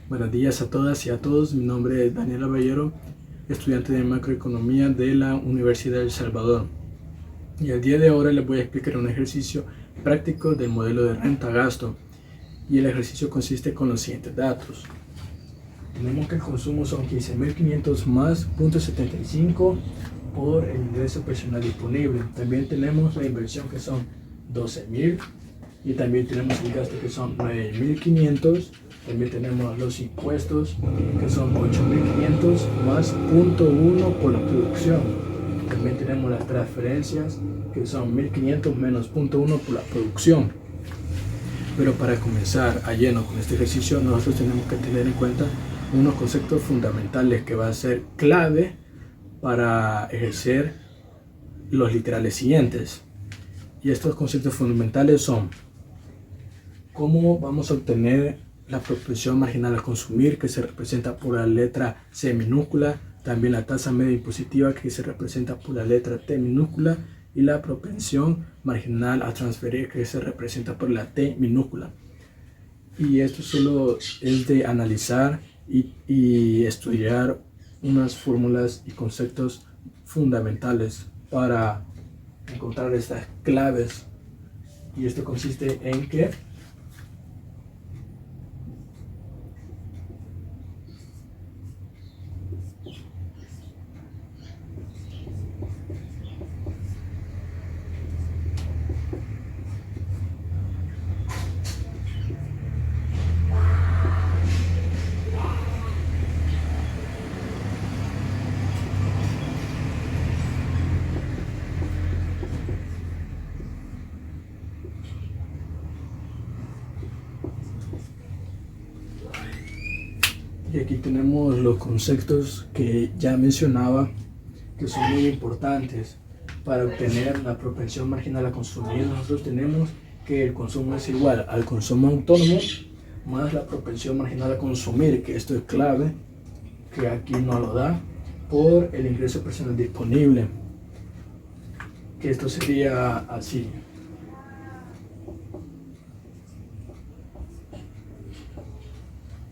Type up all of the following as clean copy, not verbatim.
Buenos días a todas y a todos. Mi nombre es Daniel Abellero, estudiante de macroeconomía de la Universidad de El Salvador. Y el día de hoy les voy a explicar un ejercicio práctico del modelo de renta-gasto. Y el ejercicio consiste con los siguientes datos. Tenemos que el consumo son 15.500 más 0.75 por el ingreso personal disponible. También tenemos la inversión que son 12.000 y también tenemos el gasto que son 9.500. También tenemos los impuestos que son 8.500 más 0.1 por la producción. También tenemos las transferencias que son 1.500 menos 0.1 por la producción. Pero para comenzar a lleno con este ejercicio, nosotros tenemos que tener en cuenta unos conceptos fundamentales que va a ser clave para ejercer los literales siguientes. Y estos conceptos fundamentales son: ¿cómo vamos a obtener la propensión marginal a consumir, que se representa por la letra C minúscula? También la tasa media impositiva, que se representa por la letra T minúscula, y la propensión marginal a transferir, que se representa por la T minúscula. Y esto solo es de analizar y estudiar unas fórmulas y conceptos fundamentales para encontrar estas claves. Y esto consiste en que y aquí tenemos los conceptos que ya mencionaba, que son muy importantes para obtener la propensión marginal a consumir. Nosotros tenemos que el consumo es igual al consumo autónomo más la propensión marginal a consumir, que esto es clave, que aquí no lo da, por el ingreso personal disponible, que esto sería así.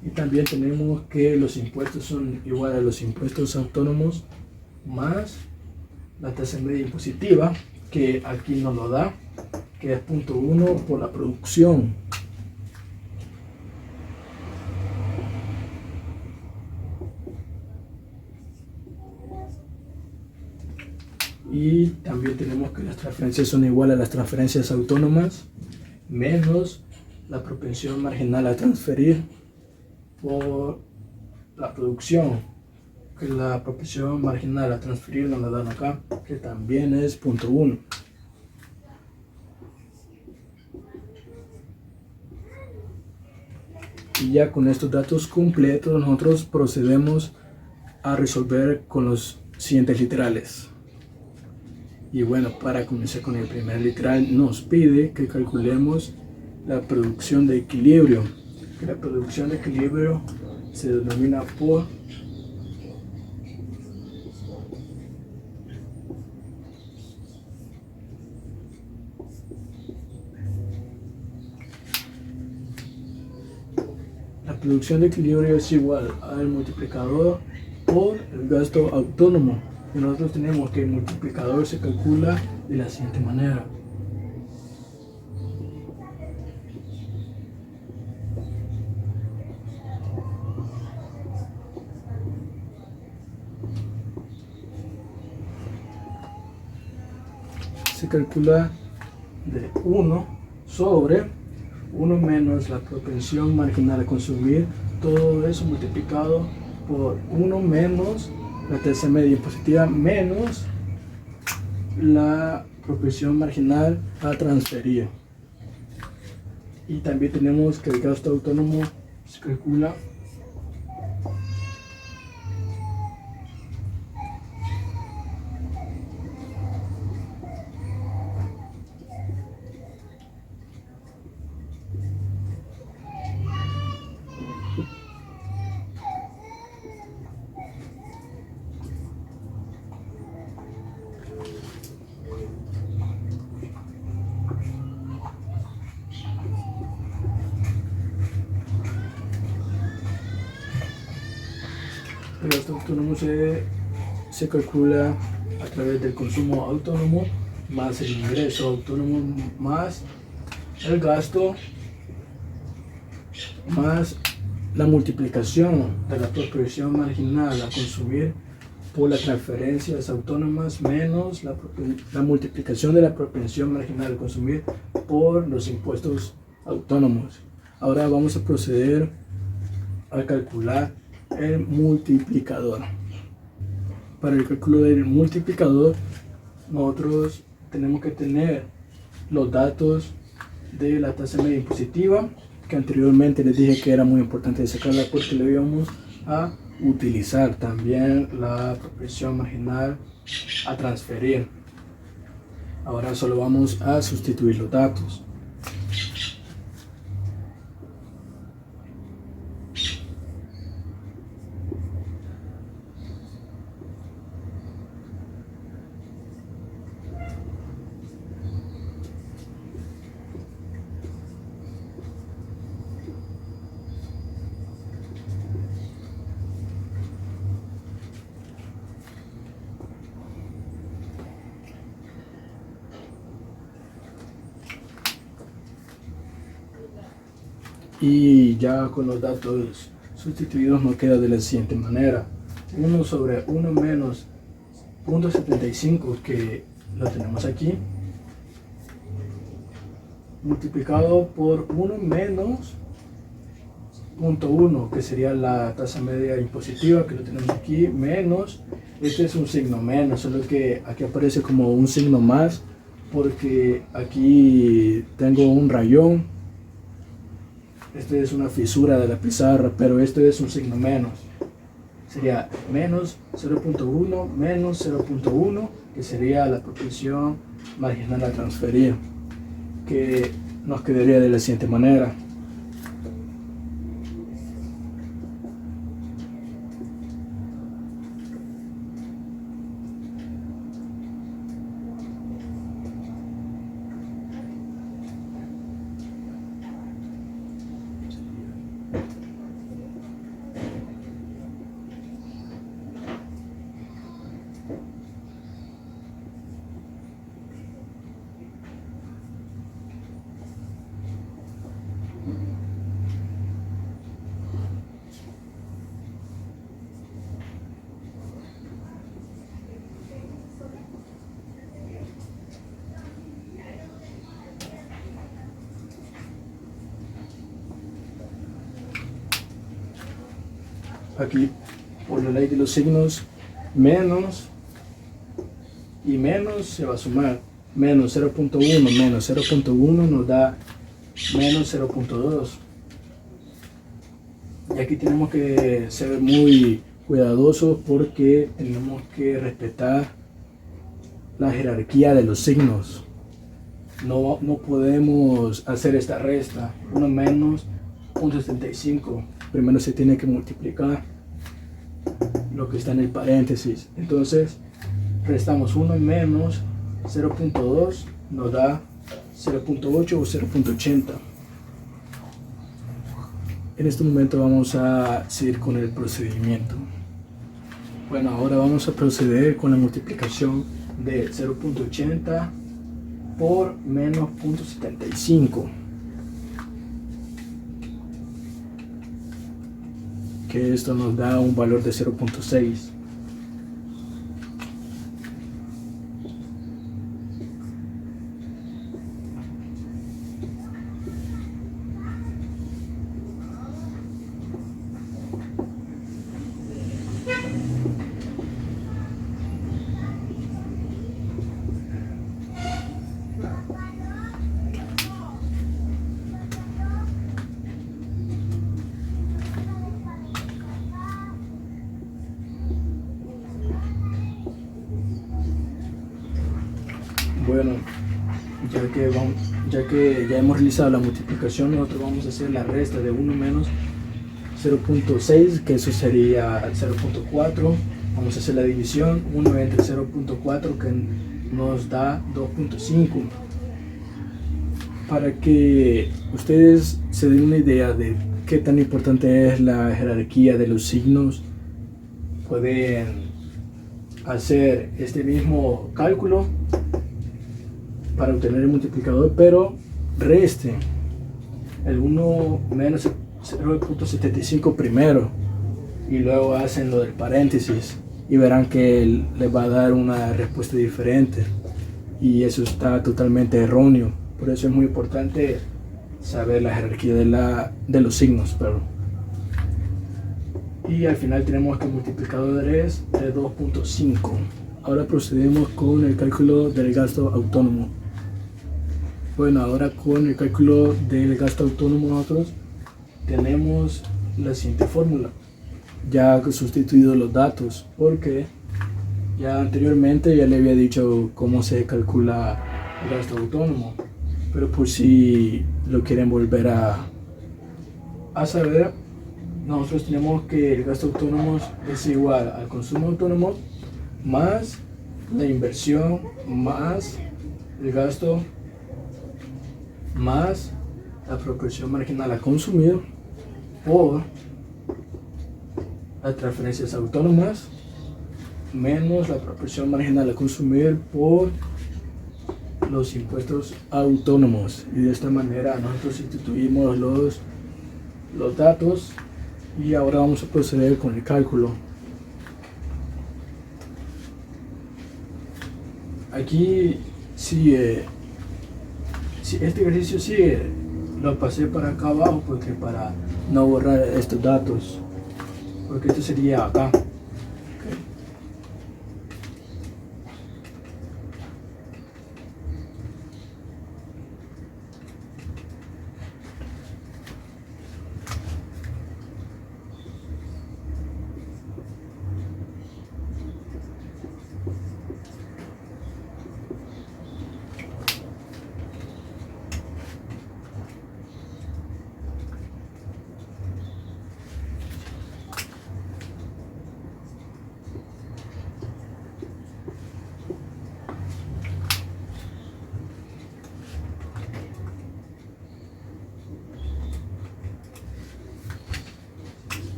Y también tenemos que los impuestos son iguales a los impuestos autónomos más la tasa media impositiva, que aquí no lo da, que es 0.1 por la producción. Y también tenemos que las transferencias son iguales a las transferencias autónomas menos la propensión marginal a transferir por la producción, que la propensión marginal a transferir nos la dan acá, que también es 0.1. Y ya con estos datos completos nosotros procedemos a resolver con los siguientes literales. Y bueno, para comenzar con el primer literal, nos pide que calculemos la producción de equilibrio, que la producción de equilibrio se denomina por la producción de equilibrio es igual al multiplicador por el gasto autónomo. Y nosotros tenemos que el multiplicador se calcula de la siguiente manera. Se calcula de 1 sobre 1 menos la propensión marginal a consumir, todo eso multiplicado por 1 menos la tasa media impositiva menos la propensión marginal a transferir. Y también tenemos que el gasto autónomo se calcula El gasto autónomo se calcula a través del consumo autónomo más el ingreso autónomo más el gasto más la multiplicación de la proporción marginal a consumir por las transferencias autónomas menos la multiplicación de la propensión marginal a consumir por los impuestos autónomos. Ahora vamos a proceder a calcular el multiplicador. Para el cálculo del multiplicador, nosotros tenemos que tener los datos de la tasa media impositiva, que anteriormente les dije que era muy importante sacarla porque le íbamos a utilizar también la propensión marginal a transferir. Ahora solo vamos a sustituir los datos. Y ya con los datos sustituidos nos queda de la siguiente manera: 1 sobre 1 menos 0.75, que lo tenemos aquí, multiplicado por 1 menos 0.1, que sería la tasa media impositiva, que lo tenemos aquí, menos, este es un signo menos, solo que aquí aparece como un signo más porque aquí tengo un rayón. Este es una fisura de la pizarra, pero esto es un signo menos. Sería menos 0.1 menos 0.1, que sería la propensión marginal a transferir, que nos quedaría de la siguiente manera. Aquí, por la ley de los signos, menos y menos se va a sumar. Menos 0.1 menos 0.1 nos da menos 0.2. Y aquí tenemos que ser muy cuidadosos porque tenemos que respetar la jerarquía de los signos. No podemos hacer esta resta. 1 menos 0.75. Primero se tiene que multiplicar lo que está en el paréntesis. Entonces restamos 1 menos 0.2, nos da 0.8 o 0.80. En este momento vamos a seguir con el procedimiento. Bueno, ahora vamos a proceder con la multiplicación de 0.80 por menos 0.75. Que esto nos da un valor de 0.6. Bueno, ya que ya hemos realizado la multiplicación, nosotros vamos a hacer la resta de 1 menos 0.6, que eso sería 0.4. Vamos a hacer la división, 1 entre 0.4, que nos da 2.5. Para que ustedes se den una idea de qué tan importante es la jerarquía de los signos, pueden hacer este mismo cálculo para obtener el multiplicador, pero resten el 1 menos 0.75 primero y luego hacen lo del paréntesis y verán que les va a dar una respuesta diferente, y eso está totalmente erróneo. Por eso es muy importante saber la jerarquía de los signos, perdón. Y al final tenemos que el multiplicador es de 2.5. Ahora procedemos con el cálculo del gasto autónomo. Bueno, ahora con el cálculo del gasto autónomo nosotros tenemos la siguiente fórmula. Ya he sustituido los datos porque ya anteriormente ya le había dicho cómo se calcula el gasto autónomo, pero por si lo quieren volver a saber, nosotros tenemos que el gasto autónomo es igual al consumo autónomo más la inversión más el gasto más la proporción marginal a consumir por las transferencias autónomas menos la proporción marginal a consumir por los impuestos autónomos. Y de esta manera nosotros sustituimos los datos y ahora vamos a proceder con el cálculo. Aquí sigue, este ejercicio sigue, lo pasé para acá abajo porque para no borrar estos datos, porque esto sería acá.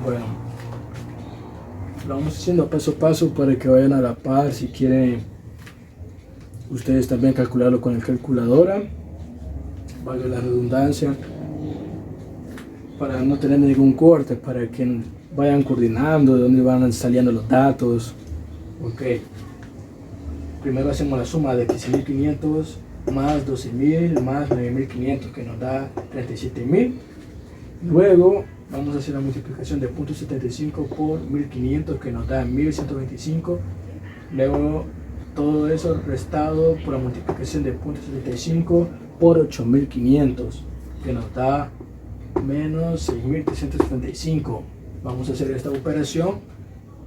Bueno, lo vamos haciendo paso a paso para que vayan a la par. Si quieren ustedes también calcularlo con la calculadora, valga la redundancia, para no tener ningún corte, para que vayan coordinando de dónde van saliendo los datos. Ok, primero hacemos la suma de 15.500 más 12.000 más 9.500 que nos da 37.000. Luego vamos a hacer la multiplicación de 0.75 por 1.500 que nos da 1.125. Luego todo eso restado por la multiplicación de 0.75 por 8.500 que nos da menos 6.375. Vamos a hacer esta operación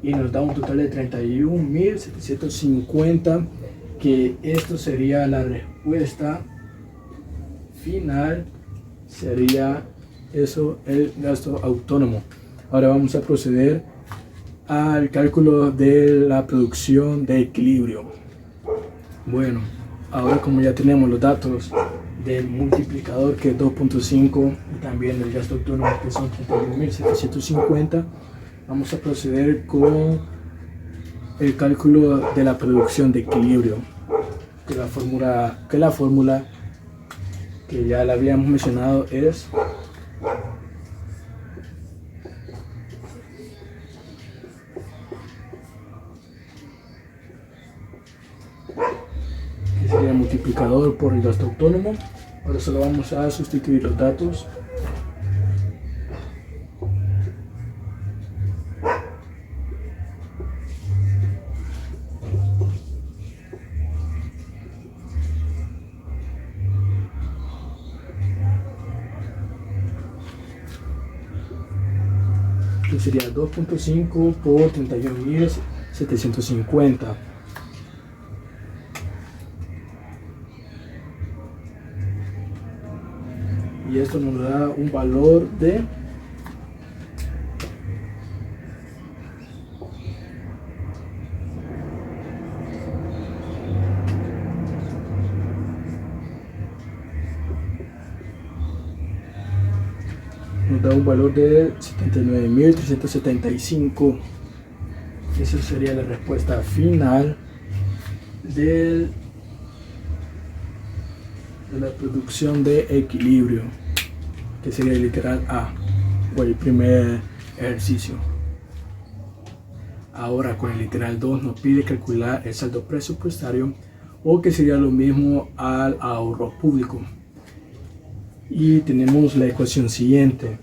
y nos da un total de 31.750, que esto sería la respuesta final, sería eso el gasto autónomo. Ahora vamos a proceder al cálculo de la producción de equilibrio. Bueno, ahora como ya tenemos los datos del multiplicador que es 2.5 y también del gasto autónomo que son 31.750, vamos a proceder con el cálculo de la producción de equilibrio, que la fórmula que ya la habíamos mencionado es que sería el multiplicador por el gasto autónomo. Ahora solo vamos a sustituir los datos. sería 2.5 por 31.750. Y esto nos da un valor de nos da un valor de 79.375. Esa sería la respuesta final de la producción de equilibrio, que sería el literal A, o el primer ejercicio. Ahora con el literal 2 nos pide calcular el saldo presupuestario, o que sería lo mismo al ahorro público. Y tenemos la ecuación siguiente.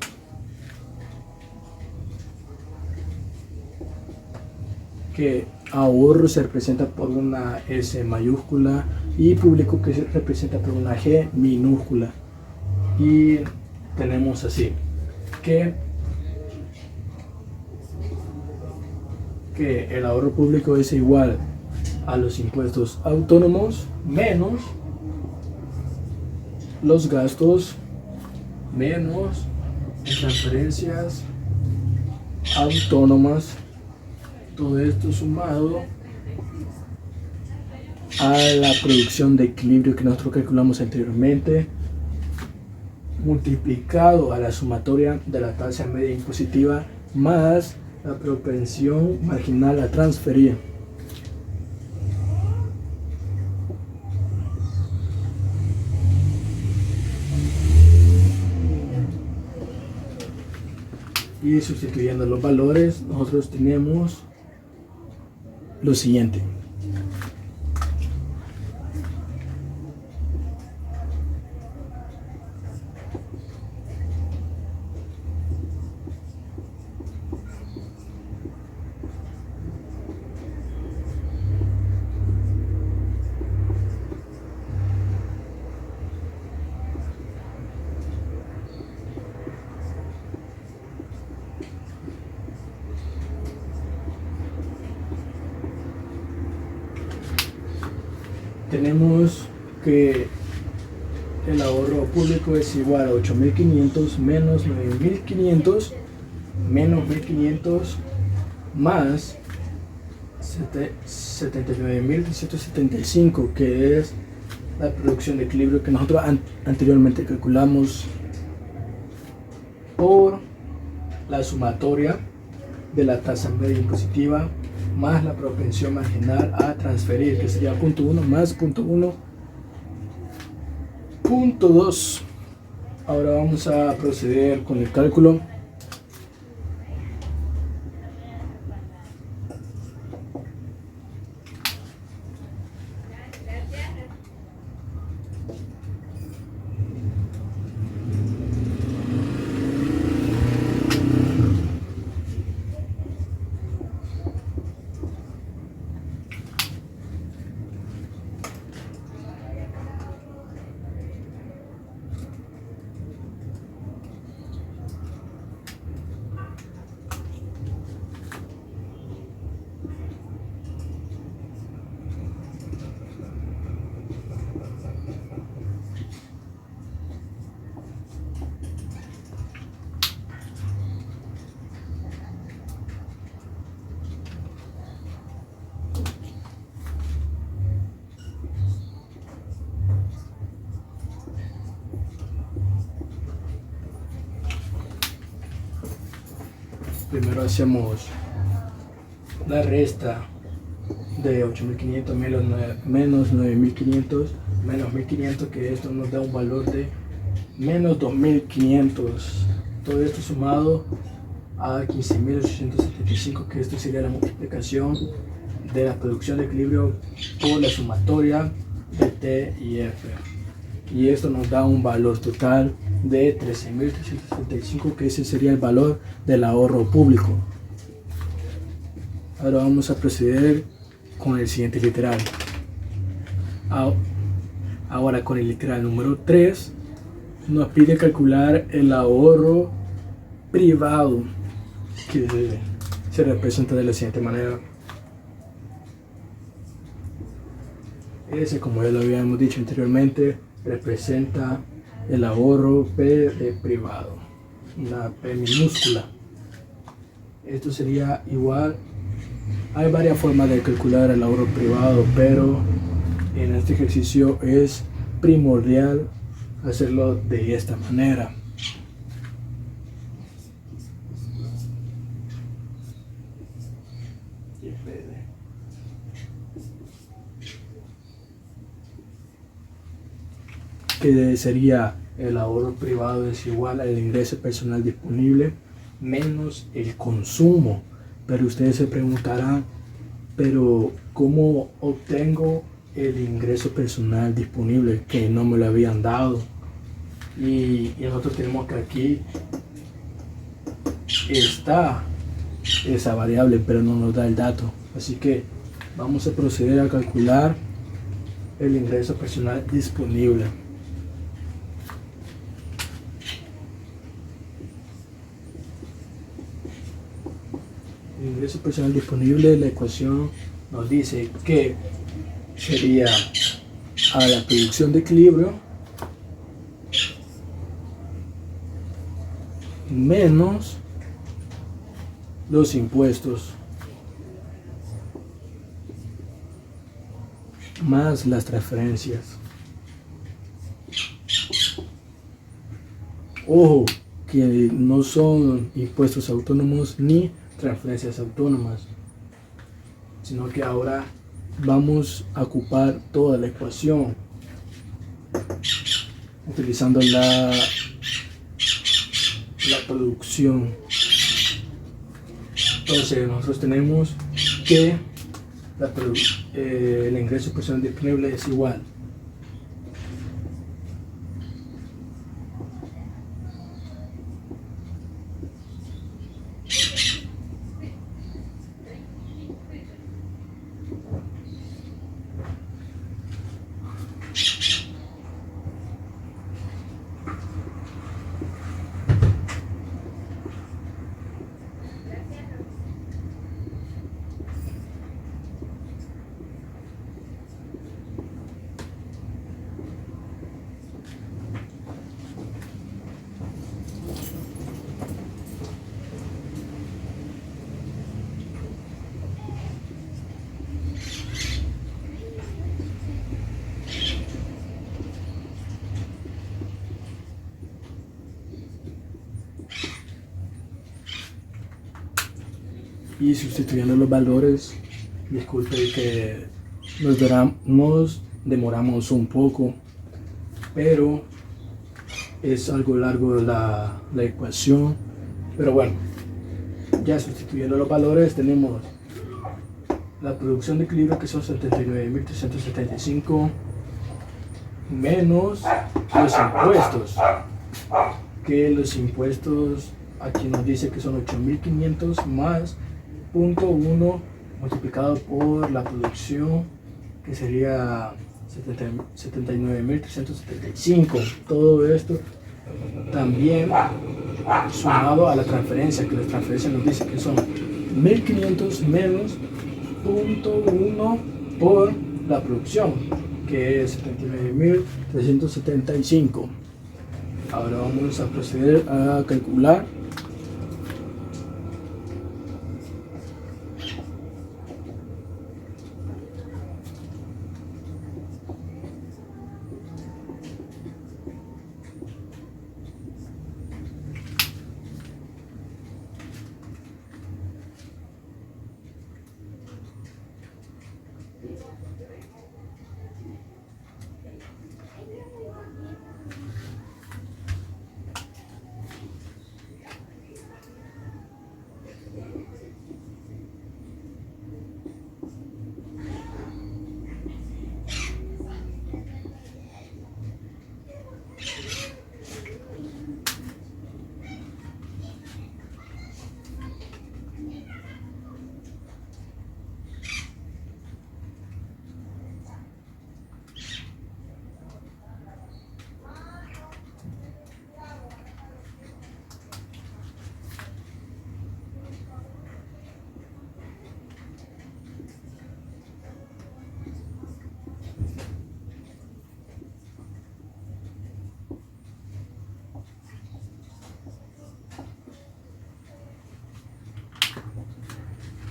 Que ahorro se representa por una S mayúscula y público que se representa por una G minúscula. Y tenemos así que el ahorro público es igual a los impuestos autónomos menos los gastos menos transferencias autónomas, todo esto sumado a la producción de equilibrio que nosotros calculamos anteriormente, multiplicado a la sumatoria de la tasa media impositiva más la propensión marginal a transferir. Y sustituyendo los valores, nosotros tenemos lo siguiente. Tenemos que el ahorro público es igual a 8.500 menos 9.500 menos 1.500 más 79.375, que es la producción de equilibrio que nosotros anteriormente calculamos por la sumatoria de la tasa media impositiva más la propensión marginal a transferir, que sería punto 1 más punto 1, punto 2. Ahora vamos a proceder con el cálculo. Primero hacemos la resta de 8.500 menos 9.500 menos 1.500, que esto nos da un valor de menos 2.500. Todo esto sumado a 15.875, que esto sería la multiplicación de la producción de equilibrio por la sumatoria de T y F. Y esto nos da un valor total de 13.375, que ese sería el valor del ahorro público. Ahora vamos a proceder con el siguiente literal. Ahora con el literal número 3 nos pide calcular el ahorro privado. que se representa de la siguiente manera. Ese, como ya lo habíamos dicho anteriormente, representa el ahorro P de privado, una P minúscula. Esto sería igual. Hay varias formas de calcular el ahorro privado, pero en este ejercicio es primordial hacerlo de esta manera. Que sería el ahorro privado es igual al ingreso personal disponible menos el consumo. Pero ustedes se preguntarán, pero ¿cómo obtengo el ingreso personal disponible que no me lo habían dado? Y nosotros tenemos que aquí está esa variable, pero no nos da el dato. Así que vamos a proceder a calcular el ingreso personal disponible. El ingreso personal disponible, la ecuación nos dice que sería a la producción de equilibrio menos los impuestos más las transferencias. Ojo, que no son impuestos autónomos ni transferencias autónomas, sino que ahora vamos a ocupar toda la ecuación utilizando la producción. Entonces nosotros tenemos que el ingreso personal disponible es igual y sustituyendo los valores. Disculpe que nos demoramos un poco, pero es algo largo la ecuación. Pero bueno, ya sustituyendo los valores tenemos la producción de equilibrio, que son 79.375 menos los impuestos, que los impuestos aquí nos dice que son 8.500 más 0.1 multiplicado por la producción, que sería 79.375. Todo esto también sumado a la transferencia, que la transferencia nos dice que son 1.500 menos 0.1 por la producción, que es 79.375. Ahora vamos a proceder a calcular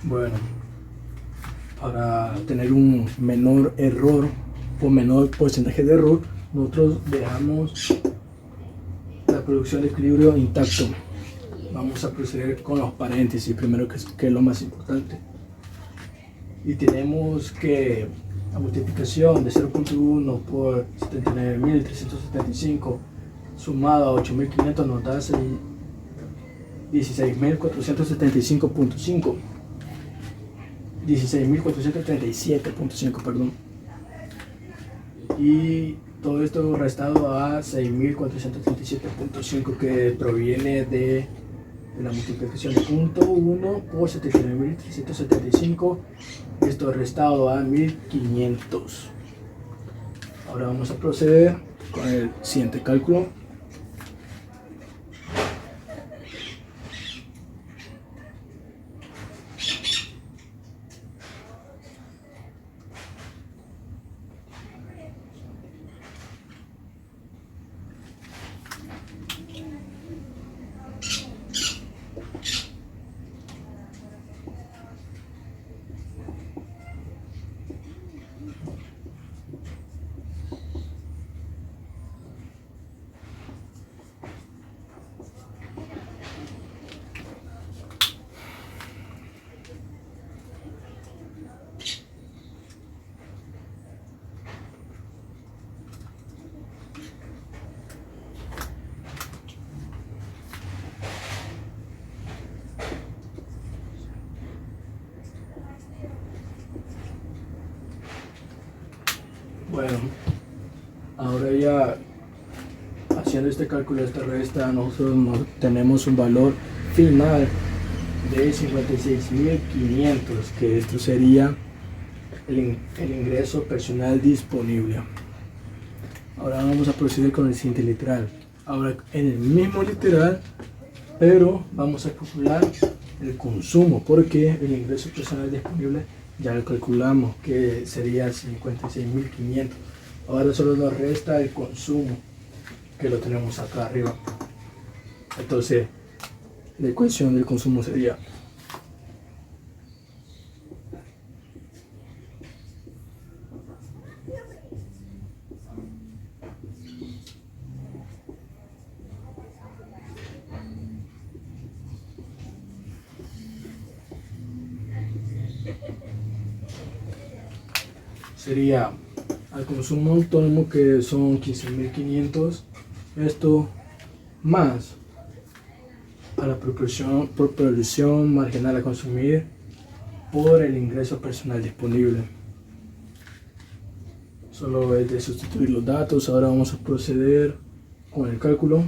Bueno, para tener un menor error o menor porcentaje de error, nosotros dejamos la producción de equilibrio intacto. Vamos a proceder con los paréntesis primero, que es lo más importante. Y tenemos que la multiplicación de 0.1 por 79.375 sumado a 8.500 nos da 16.475.5. 16.437.5, perdón. Y todo esto restado a 6.437.5, que proviene de la multiplicación de 0.1 por 79.375. Esto restado a 1.500. Ahora vamos a proceder con el siguiente cálculo. Bueno, ahora ya haciendo este cálculo, esta resta, nosotros tenemos un valor final de 56.500, que esto sería el ingreso personal disponible. Ahora vamos a proceder con el siguiente literal. Ahora en el mismo literal, pero vamos a calcular el consumo, porque el ingreso personal disponible ya lo calculamos, que sería 56.500. Ahora solo nos resta el consumo, que lo tenemos acá arriba. Entonces la ecuación del consumo sería al consumo autónomo, que son 15.500, esto más a la proporción marginal a consumir por el ingreso personal disponible. Solo es de sustituir los datos. Ahora vamos a proceder con el cálculo.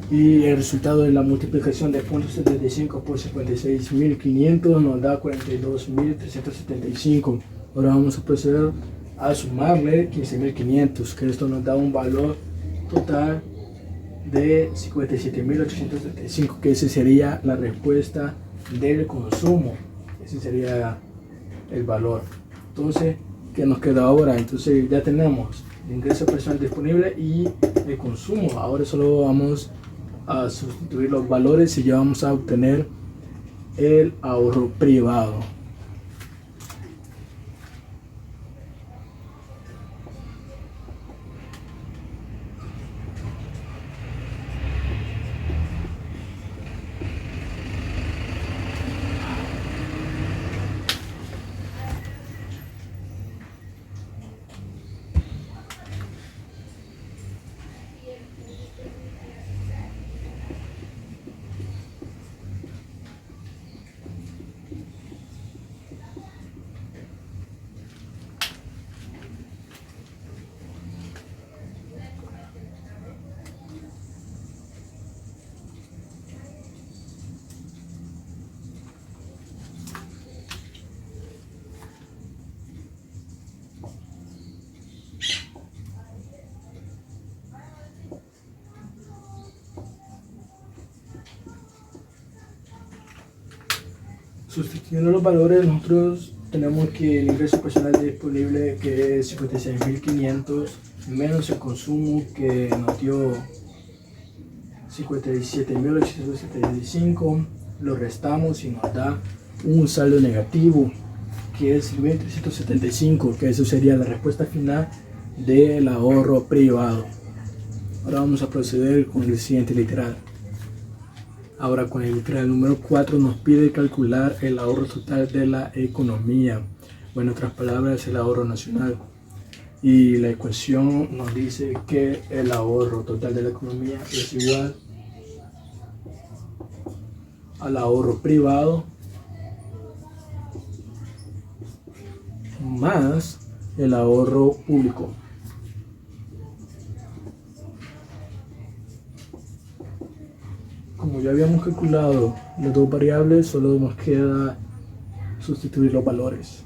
Y el resultado de la multiplicación de 0.75 por 56.500 nos da 42.375. Ahora vamos a proceder a sumarle 15.500, que esto nos da un valor total de 57.875, que ese sería la respuesta del consumo. Ese sería el valor. Entonces, ¿qué nos queda ahora? Entonces ya tenemos el ingreso personal disponible y el consumo. Ahora solo vamos a sustituir los valores y ya vamos a obtener el ahorro privado. Sustituyendo los valores, nosotros tenemos que el ingreso personal disponible, que es 56.500, menos el consumo, que nos dio 57.875, lo restamos y nos da un saldo negativo, que es 1.375, que eso sería la respuesta final del ahorro privado. Ahora vamos a proceder con el siguiente literal. Ahora con el literal número 4 nos pide calcular el ahorro total de la economía, o en otras palabras el ahorro nacional. Y la ecuación nos dice que el ahorro total de la economía es igual al ahorro privado más el ahorro público. Como ya habíamos calculado las dos variables, solo nos queda sustituir los valores.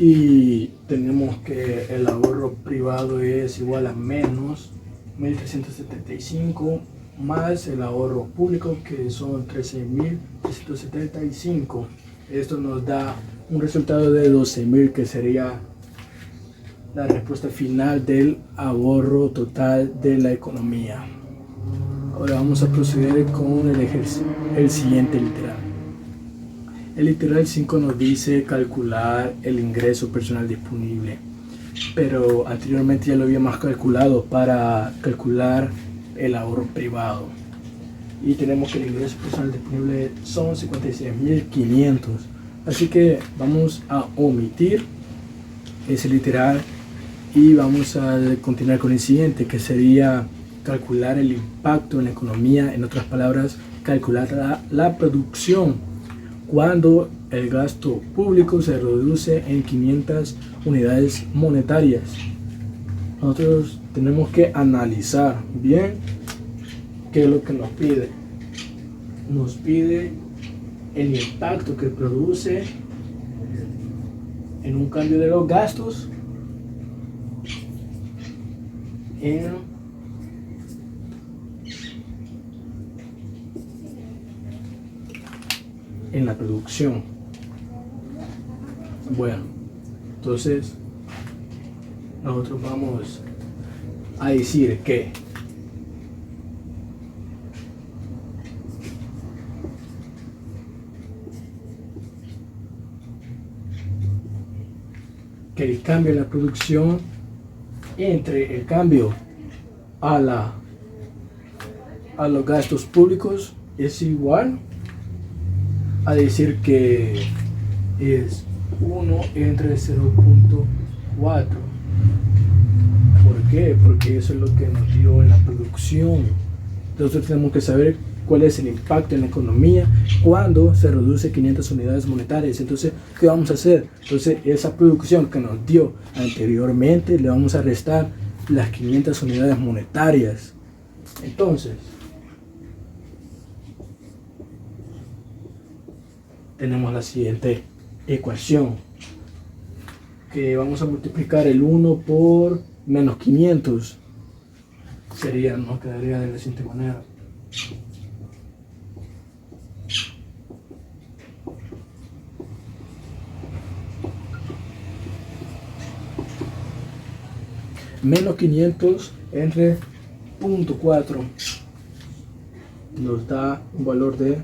Y tenemos que el ahorro privado es igual a menos 1.375 más el ahorro público, que son 13.375. Esto nos da un resultado de 12.000, que sería la respuesta final del ahorro total de la economía. Ahora vamos a proceder con el siguiente literal. El literal 5 nos dice calcular el ingreso personal disponible, pero anteriormente ya lo habíamos calculado para calcular el ahorro privado. Y tenemos que el ingreso personal disponible son 56.500. Así que vamos a omitir ese literal y vamos a continuar con el siguiente, que sería calcular el impacto en la economía, en otras palabras, calcular la producción cuando el gasto público se reduce en 500 unidades monetarias. Nosotros tenemos que analizar bien qué es lo que nos pide. Nos pide el impacto que produce en un cambio de los gastos en la producción. Bueno, entonces nosotros vamos a decir que el cambio en la producción entre el cambio a los gastos públicos es igual a decir que es 1 entre 0.4. ¿Por qué? Porque eso es lo que nos dio en la producción. Entonces tenemos que saber cuál es el impacto en la economía cuando se reduce 500 unidades monetarias. Entonces, ¿qué vamos a hacer? Entonces, esa producción que nos dio anteriormente, le vamos a restar las 500 unidades monetarias. Entonces, tenemos la siguiente ecuación, que vamos a multiplicar el 1 por menos 500. Nos quedaría de la siguiente manera. Menos 500 entre 0.4 nos da un valor de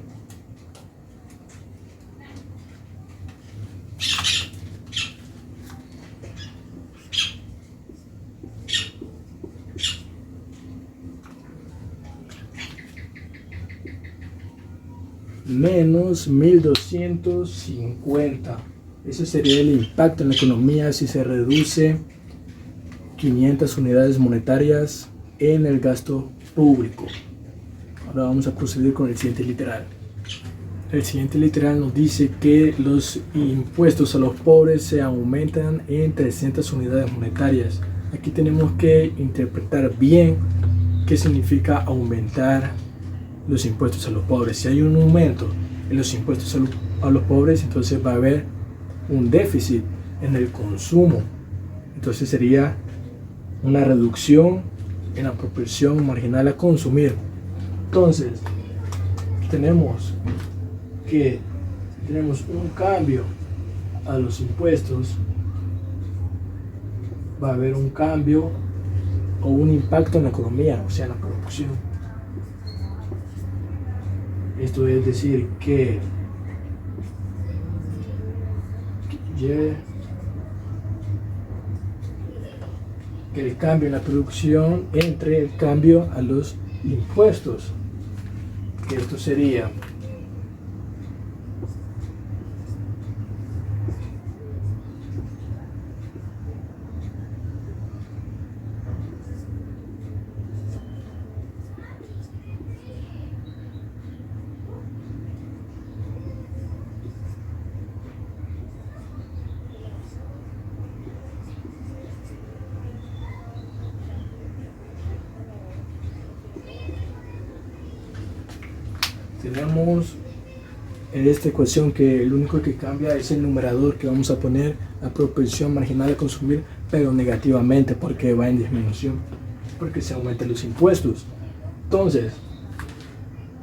menos 1.250. Ese sería el impacto en la economía si se reduce 500 unidades monetarias en el gasto público. Ahora vamos a proceder con el siguiente literal. El siguiente literal nos dice que los impuestos a los pobres se aumentan en 300 unidades monetarias. Aquí tenemos que interpretar bien qué significa aumentar los impuestos a los pobres. Si hay un aumento en los impuestos a los pobres, entonces va a haber un déficit en el consumo. Entonces sería una reducción en la proporción marginal a consumir. Entonces tenemos un cambio a los impuestos, va a haber un cambio o un impacto en la economía, o sea, en la producción. Esto es decir que el cambio en la producción entre el cambio a los impuestos. Esto sería tenemos en esta ecuación que lo único que cambia es el numerador, que vamos a poner la proporción marginal a consumir, pero negativamente porque va en disminución, porque se aumentan los impuestos. Entonces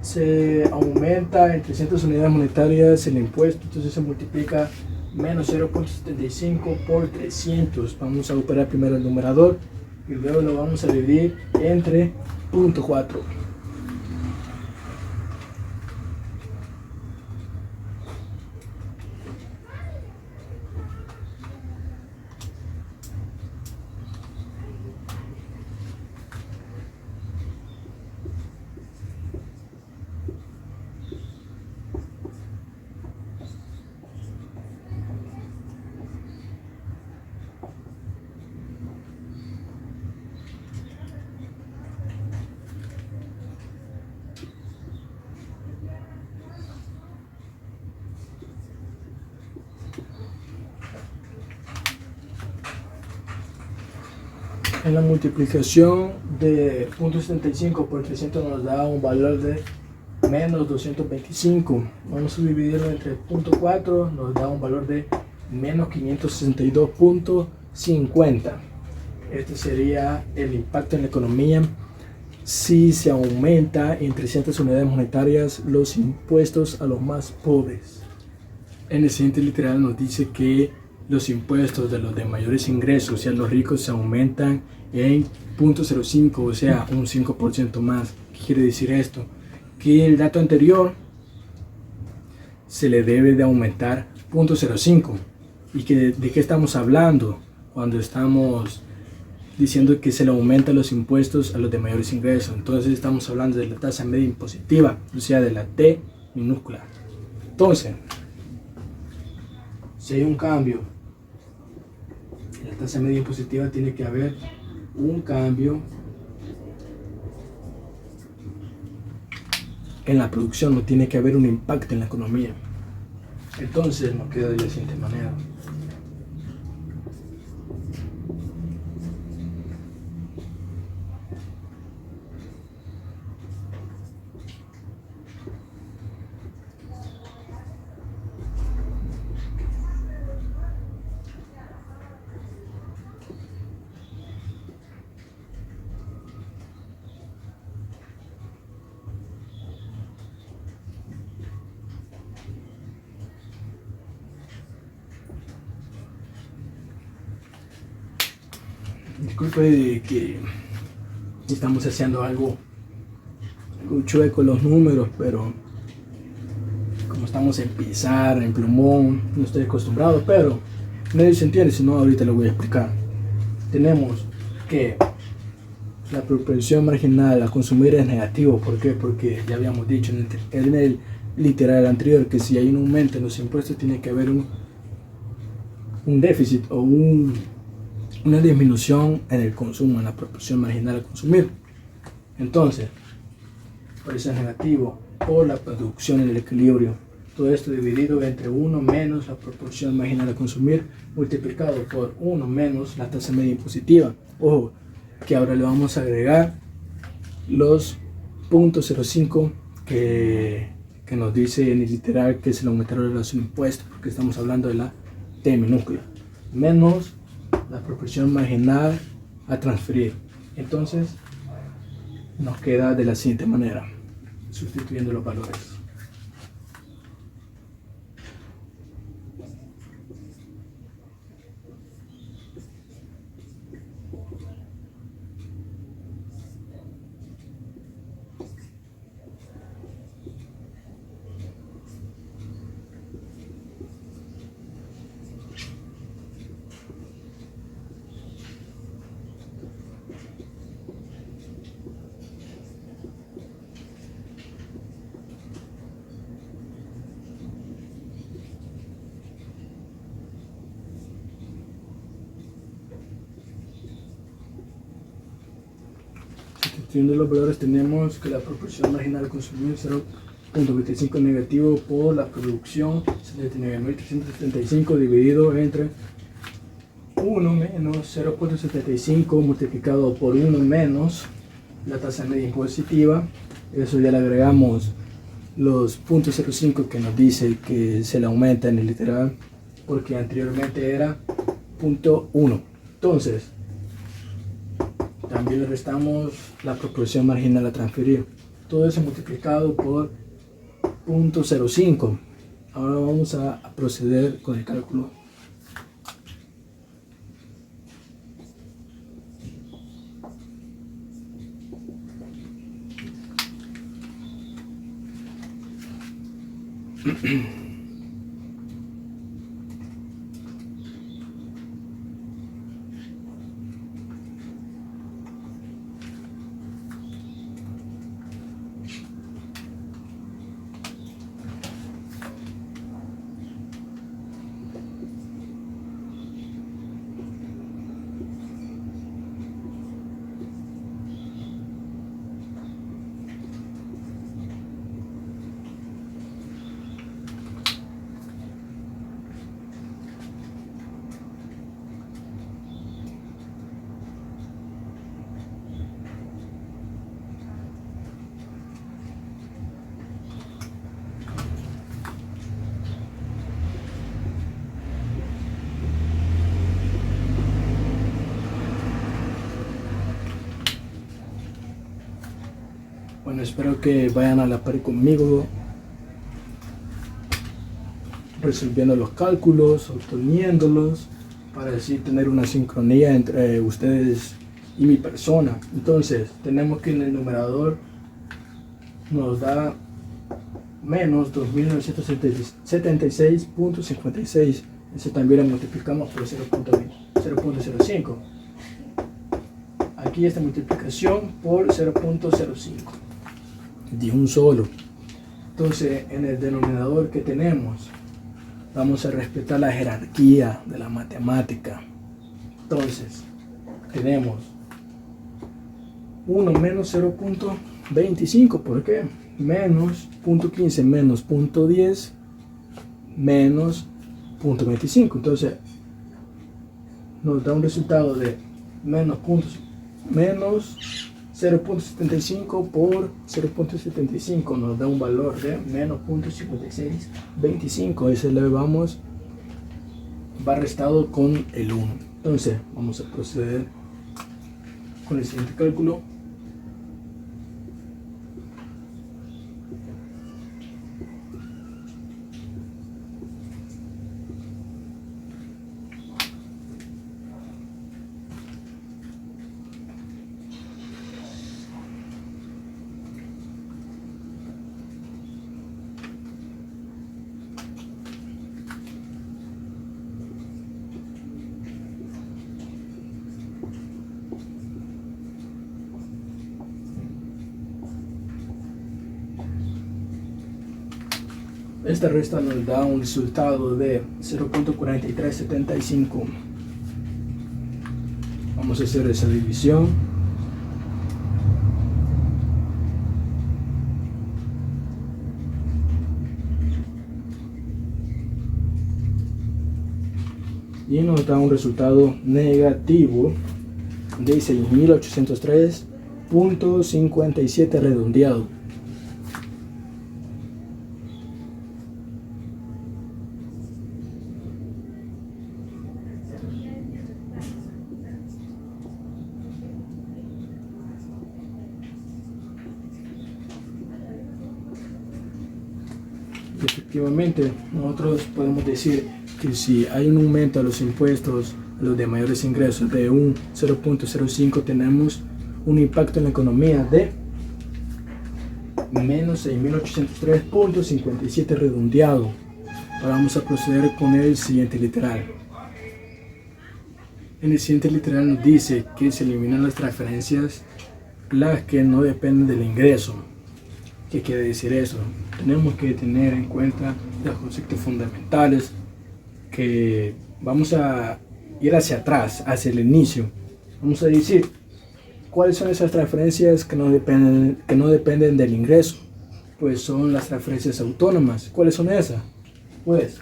se aumenta en 300 unidades monetarias el impuesto, entonces se multiplica menos 0.75 por 300. Vamos a operar primero el numerador y luego lo vamos a dividir entre 0.4. En la multiplicación de 0.75 por 300 nos da un valor de menos 225. Vamos a dividirlo entre 0.4, nos da un valor de menos 562.50. Este sería el impacto en la economía si se aumenta en 300 unidades monetarias los impuestos a los más pobres. En el siguiente literal nos dice que los impuestos de los de mayores ingresos, o sea, los ricos, se aumentan en 0.05, o sea, un 5% más. ¿Qué quiere decir esto? Que el dato anterior se le debe de aumentar 0.05. ¿Y de qué estamos hablando cuando estamos diciendo que se le aumentan los impuestos a los de mayores ingresos? Entonces estamos hablando de la tasa media impositiva, o sea, de la T minúscula. Entonces, si hay un cambio en la tasa media impositiva, tiene que haber un cambio en la producción, no tiene que haber un impacto en la economía. Entonces nos queda de la siguiente manera. Disculpe que estamos haciendo algo chueco los números, pero como estamos en pizarra, en plumón, no estoy acostumbrado, pero nadie se entiende, si no ahorita lo voy a explicar. Tenemos que la proporción marginal a consumir es negativo. ¿Por qué? Porque ya habíamos dicho en el literal anterior que si hay un aumento en los impuestos tiene que haber un déficit o una disminución en el consumo, en la proporción marginal a consumir. Entonces, por eso es negativo, por la producción en el equilibrio. Todo esto dividido entre 1 menos la proporción marginal a consumir, multiplicado por 1 menos la tasa media impositiva. Ojo, que ahora le vamos a agregar los 0.05 que nos dice en el literal que es el aumento de la relación impuesto, porque estamos hablando de la T minúscula, menos la proporción marginal a transferir. Entonces nos queda de la siguiente manera, sustituyendo los valores. Sustituyendo los valores tenemos que la proporción marginal a consumir 0.25 negativo por la producción 79.375 dividido entre 1 menos 0.75 multiplicado por 1 menos la tasa media impositiva. Eso ya le agregamos los 0.05 que nos dice que se le aumenta en el literal porque anteriormente era 0.1. Entonces también le restamos la proporción marginal a transferir. Todo eso multiplicado por 0.05. Ahora vamos a proceder con el cálculo. Bueno, espero que vayan a la par conmigo resolviendo los cálculos, obteniéndolos, para así tener una sincronía entre ustedes y mi persona. Entonces, tenemos que en el numerador nos da menos 2.976.56. Eso también lo multiplicamos por 0.05. Aquí esta multiplicación por 0.05 de un solo. Entonces, en el denominador que tenemos, vamos a respetar la jerarquía de la matemática. Entonces, tenemos 1 menos 0.25. ¿Por qué? Menos 0.15 menos 0.10 menos 0.25. Entonces, nos da un resultado de menos 0.75 por 0.75 nos da un valor de menos 0.5625. Ese le va restado con el 1. Entonces vamos a proceder con el siguiente cálculo. Esta resta nos da un resultado de 0.4375. Vamos a hacer esa división. y nos da un resultado negativo de 6.803.57 redondeado. Efectivamente, nosotros podemos decir que si hay un aumento a los impuestos a los de mayores ingresos de un 0.05, tenemos un impacto en la economía de menos 6.803.57 redondeado. Ahora vamos a proceder con el siguiente literal. En el siguiente literal nos dice que se eliminan las transferencias las que no dependen del ingreso. ¿Qué quiere decir eso? Tenemos que tener en cuenta los conceptos fundamentales, que vamos a ir hacia atrás, hacia el inicio. Vamos a decir cuáles son esas transferencias que no dependen del ingreso. Pues son las transferencias autónomas. ¿Cuáles son esas? Pues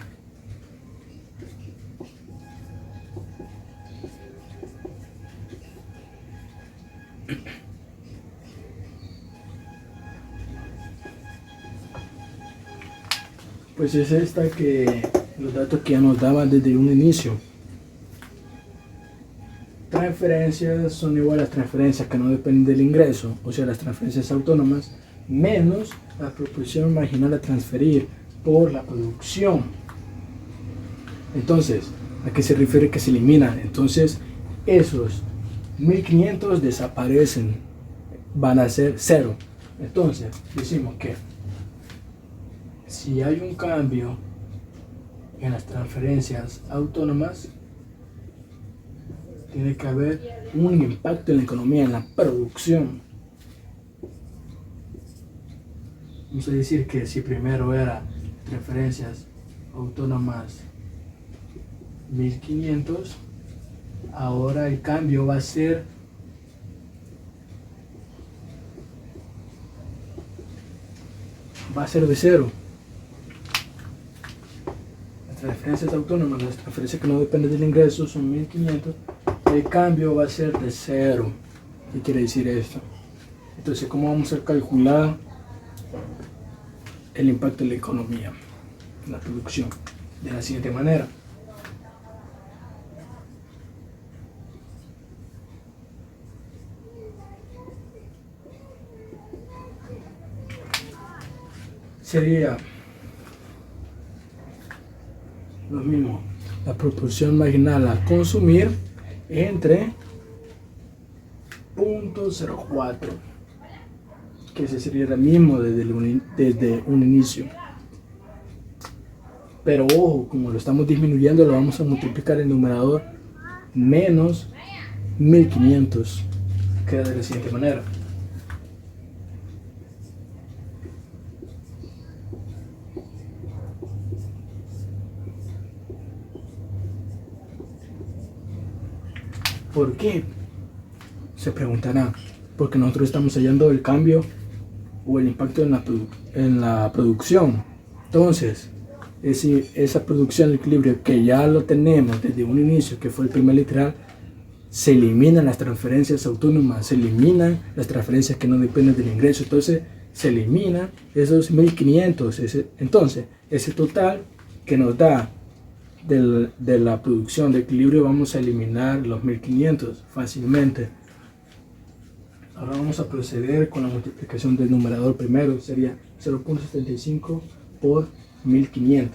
es esta, que los datos que ya nos daban desde un inicio. Transferencias son igual a transferencias que no dependen del ingreso, o sea, las transferencias autónomas, menos la proporción marginal a transferir por la producción. Entonces, ¿a qué se refiere que se eliminan? Entonces, esos 1.500 desaparecen, van a ser cero. Entonces, decimos que si hay un cambio en las transferencias autónomas, tiene que haber un impacto en la economía, en la producción. Vamos a decir que si primero era transferencias autónomas 1.500, ahora el cambio va a ser de cero. Las transferencias autónomas, las transferencias que no dependen del ingreso, son 1.500. El cambio va a ser de cero. ¿Qué quiere decir esto? Entonces, ¿cómo vamos a calcular el impacto en la economía, en la producción? De la siguiente manera. Sería lo mismo, la proporción marginal a consumir entre 0.04, que ese sería el mismo desde un inicio. Pero ojo, como lo estamos disminuyendo, lo vamos a multiplicar el numerador menos 1.500. Queda de la siguiente manera. ¿Por qué? Se preguntará. Porque nosotros estamos hallando el cambio o el impacto en la producción. Entonces, esa producción, el equilibrio que ya lo tenemos desde un inicio, que fue el primer literal, se eliminan las transferencias autónomas, se eliminan las transferencias que no dependen del ingreso. Entonces, se eliminan esos 1.500. Entonces, ese total que nos da de la producción de equilibrio, vamos a eliminar los 1.500 fácilmente. Ahora vamos a proceder con la multiplicación del numerador primero. Sería 0.75 por 1.500.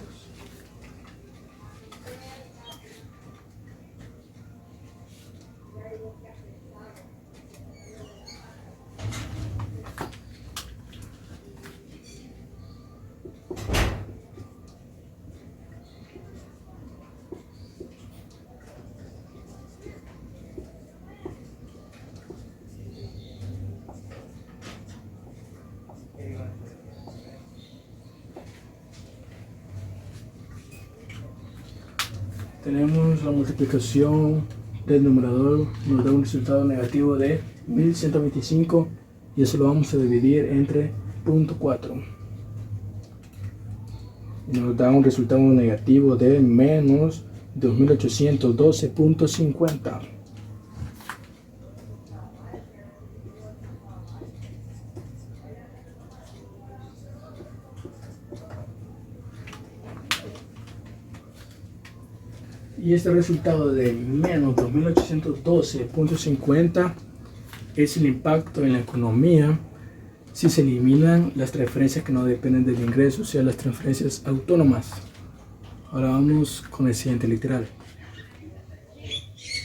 Tenemos la multiplicación del numerador, nos da un resultado negativo de 1125, y eso lo vamos a dividir entre 0.4 y nos da un resultado negativo de menos 2.812.50. Y este resultado de menos 2.812.50 es el impacto en la economía si se eliminan las transferencias que no dependen del ingreso, o sea, las transferencias autónomas. Ahora vamos con el siguiente literal.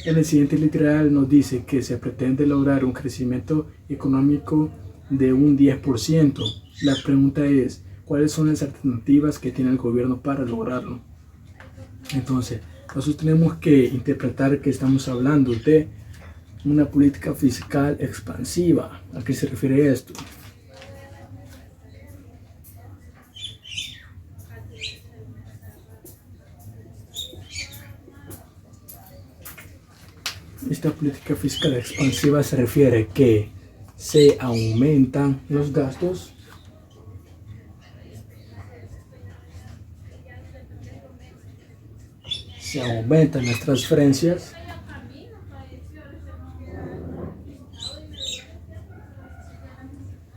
En el siguiente literal nos dice que se pretende lograr un crecimiento económico de un 10%. La pregunta es, ¿cuáles son las alternativas que tiene el gobierno para lograrlo? Entonces, nosotros tenemos que interpretar que estamos hablando de una política fiscal expansiva. ¿A qué se refiere esto? Esta política fiscal expansiva se refiere que se aumentan los gastos, se aumentan las transferencias,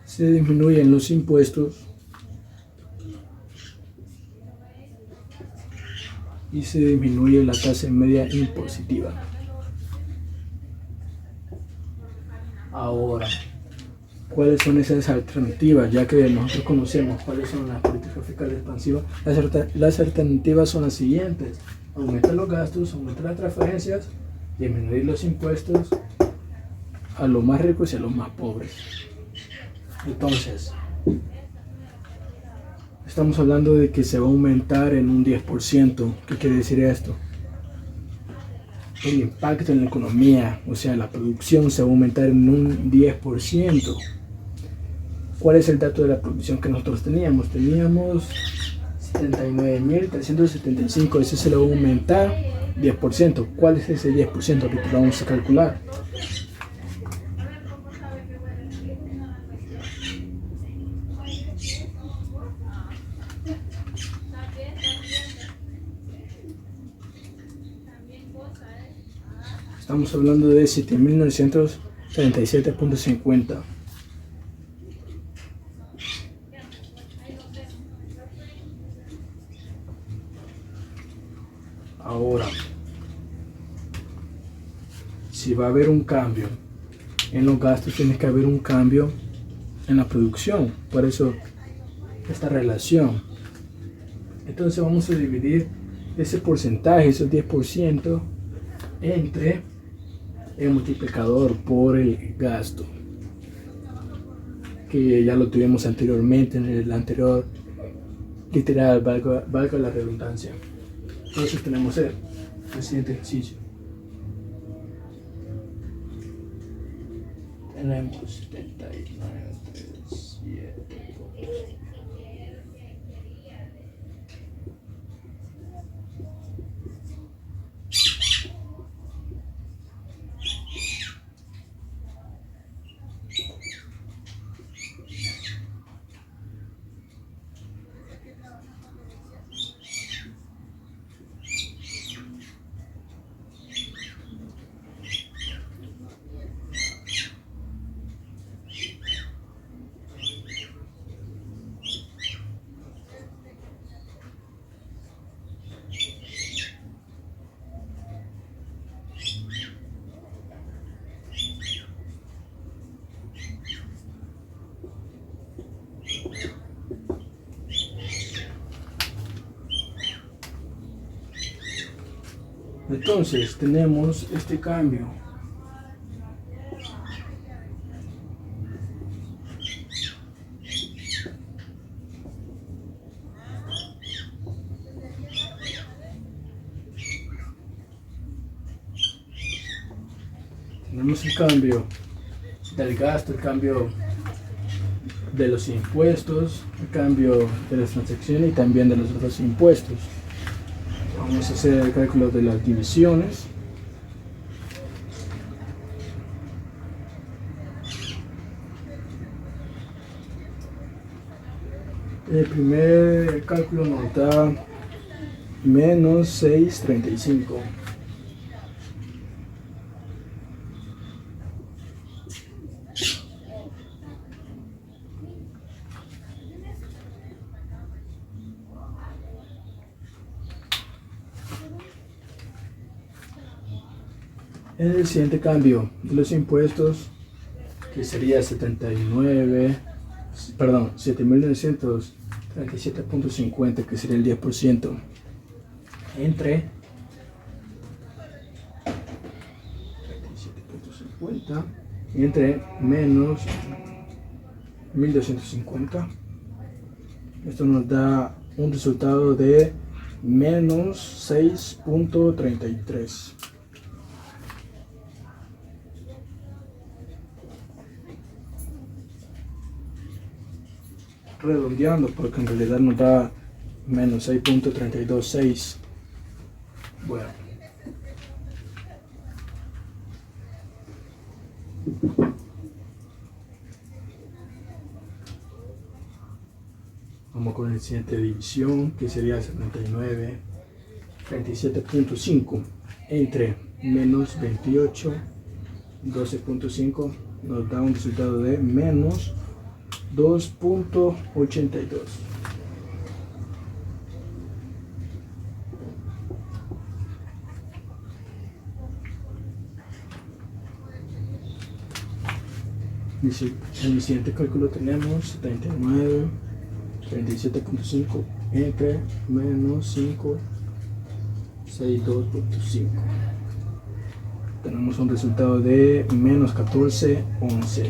se disminuyen los impuestos y se disminuye la tasa media impositiva. Ahora, ¿cuáles son esas alternativas? Ya que nosotros conocemos cuáles son las políticas fiscales expansivas, las alternativas son las siguientes: aumentar los gastos, aumentar las transferencias, disminuir los impuestos a los más ricos y a los más pobres. Entonces, estamos hablando de que se va a aumentar en un 10%. ¿Qué quiere decir esto? El impacto en la economía, o sea, la producción se va a aumentar en un 10%. ¿Cuál es el dato de la producción que nosotros teníamos? Teníamos 79.375, ese se lo va a aumentar 10%. ¿Cuál es ese 10%? Ahorita lo vamos a calcular. Estamos hablando de 7.937.50. Ahora, si va a haber un cambio en los gastos, tiene que haber un cambio en la producción. Por eso, esta relación. Entonces vamos a dividir ese porcentaje, esos 10%, entre el multiplicador por el gasto, que ya lo tuvimos anteriormente en el anterior literal, valga la redundancia. Entonces tenemos el siguiente ejercicio. Tenemos 79.37. Entonces tenemos este cambio. Tenemos el cambio del gasto, el cambio de los impuestos, el cambio de las transacciones y también de los otros impuestos. Vamos a hacer el cálculo de las divisiones. El primer cálculo nos da menos 6,35. En el siguiente cambio de los impuestos, que sería 7.937.50, que sería el 10%, entre 37.50 entre menos 1.250. Esto nos da un resultado de menos 6.33. Redondeando, porque en realidad nos da menos 6.326. Bueno, vamos con la siguiente división, que sería 37.5 entre menos 28, 12.5, nos da un resultado de menos 2.82. En el siguiente cálculo tenemos 37.5 entre menos 5, 62.5. Tenemos un resultado de menos 14.11.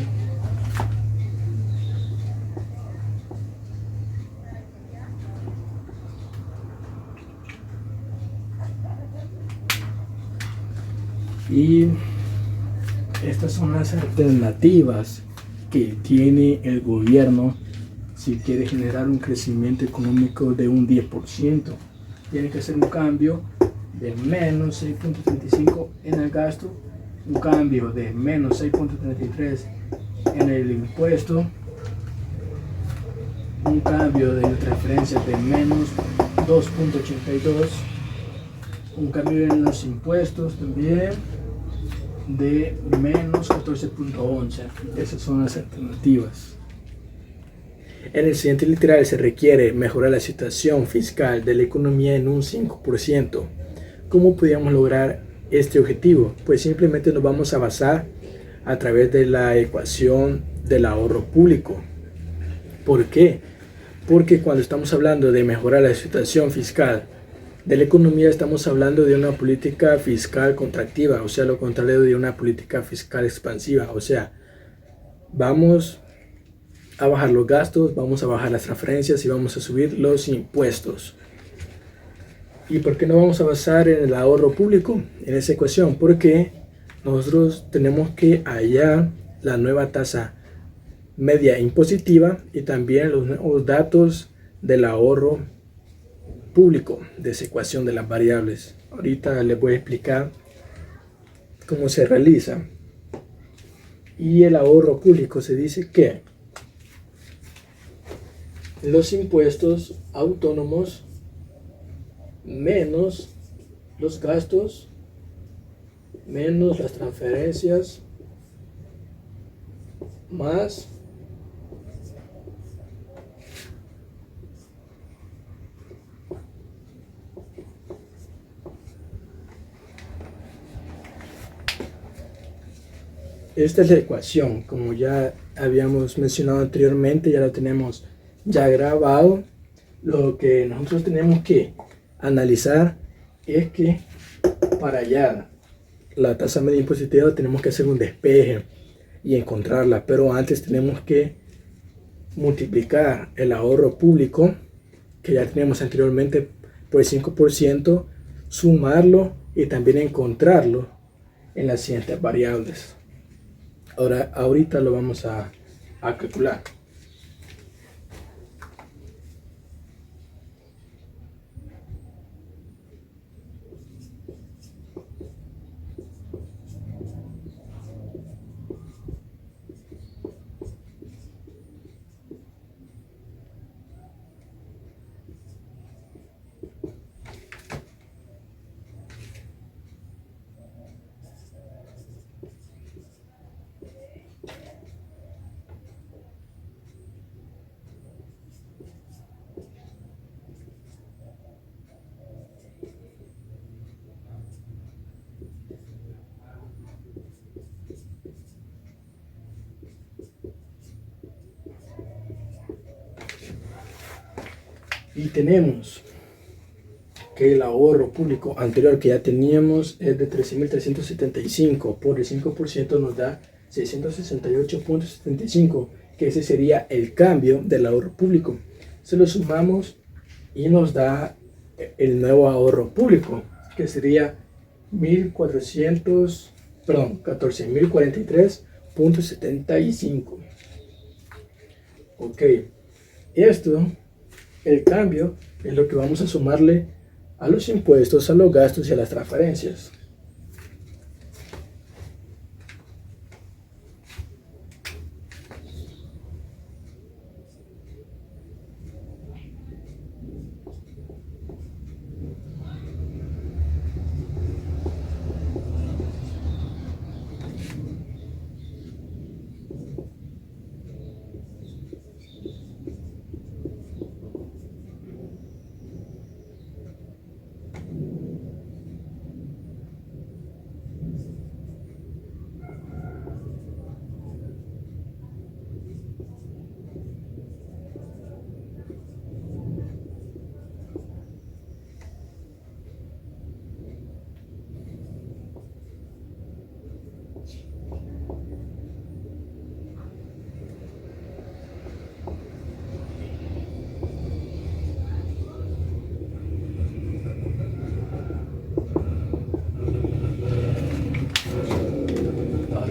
Y estas son las alternativas que tiene el gobierno si quiere generar un crecimiento económico de un 10%. Tiene que hacer un cambio de menos 6.35 en el gasto, un cambio de menos 6.33 en el impuesto, un cambio de transferencias de menos 2.82, un cambio en los impuestos también de menos 14.11. Esas son las alternativas. En el siguiente literal se requiere mejorar la situación fiscal de la economía en un 5%. ¿Cómo podríamos lograr este objetivo? Pues simplemente nos vamos a basar a través de la ecuación del ahorro público. ¿Por qué? Porque cuando estamos hablando de mejorar la situación fiscal de la economía, estamos hablando de una política fiscal contractiva, o sea, lo contrario de una política fiscal expansiva. O sea, vamos a bajar los gastos, vamos a bajar las transferencias y vamos a subir los impuestos. ¿Y por qué no vamos a basar en el ahorro público en esa ecuación? Porque nosotros tenemos que hallar la nueva tasa media impositiva y también los nuevos datos del ahorro público de esa ecuación de las variables. Ahorita les voy a explicar cómo se realiza. Y el ahorro público se dice que los impuestos autónomos menos los gastos menos las transferencias más esta es la ecuación, como ya habíamos mencionado anteriormente, ya la tenemos ya grabado. Lo que nosotros tenemos que analizar es que para hallar la tasa media impositiva tenemos que hacer un despeje y encontrarla, pero antes tenemos que multiplicar el ahorro público que ya teníamos anteriormente por el 5%, sumarlo y también encontrarlo en las siguientes variables. Ahorita lo vamos a calcular. Y tenemos que el ahorro público anterior que ya teníamos es de 13.375, por el 5% nos da 668.75, que ese sería el cambio del ahorro público. Se lo sumamos y nos da el nuevo ahorro público, que sería 14.043.75. Ok, esto, el cambio, es lo que vamos a sumarle a los impuestos, a los gastos y a las transferencias.